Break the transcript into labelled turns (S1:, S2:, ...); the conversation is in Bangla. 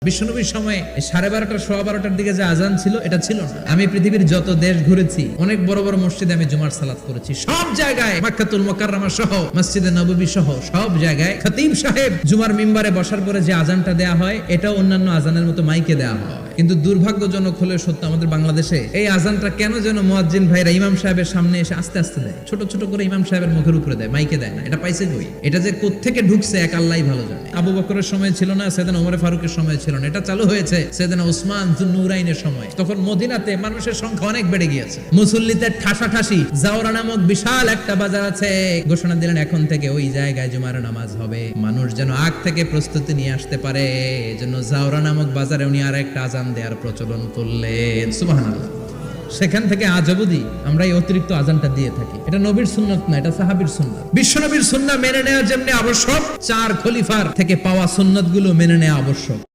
S1: বিশ্বনবীর সময়ে 12:30 12:15 দিকে যে আজান ছিল এটা ছিল না। আমি পৃথিবীর যত দেশ ঘুরেছি, অনেক বড় বড় মসজিদে আমি জুমার সালাত করেছি। সব জায়গায় মক্কাতুল মুকাররমা সহ মসজিদে নববী সহ সব জায়গায় খতিব সাহেব জুমার মিম্বারে বসার পরে যে আজানটা দেয়া হয় এটা অন্যান্য আজানের মতো মাইকে দেয়া হয়। কিন্তু দুর্ভাগ্যজনক হলে সত্য, আমাদের বাংলাদেশে এই আজানটা কেন যেন মুয়াজ্জিন ভাইরা ইমাম সাহেবের সামনে এসে আস্তে আস্তে দেয়, ছোট ছোট করে ইমাম সাহেবের মুখের উপরে দেয়, মাইকে দেয় না। এটা পাইছে কই? এটা যে কোত্থেকে ঢুকছে এক আল্লাহই ভালো জানে। আবু বকরের সময় ছিল না, সাইয়েদনা ওমর ফারুকের সময় ছিল না, এটা চালু হয়েছে সাইয়েদনা উসমান যুন্নুরাইনের সময়। তখন মদিনাতে মানুষের সংখ্যা অনেক বেড়ে গিয়েছে, মুসল্লিতে ঠাসাঠাসি। জাওরা নামক বিশাল একটা বাজার আছে, ঘোষণা দিলেন এখন থেকে ওই জায়গায় জুমার নামাজ হবে। মানুষ যেন আগ থেকে প্রস্তুতি নিয়ে আসতে পারে, এজন্য জাওরা নামক বাজারে উনি আর একটা আজান দেওয়ার প্রচলন করলেন। সুবহানাল্লাহ। সেখান থেকে আজ অবধি আমরা এই অতিরিক্ত আজানটা দিয়ে থাকি। এটা নবীর সুন্নাত না, এটা সাহাবীর সুন্নাত। বিশ্ব নবীর সুন্নাহ মেনে নেওয়া যেমনি আবশ্যক, 4 খলিফার থেকে পাওয়া সুন্নাতগুলো মেনে নেওয়া আবশ্যক।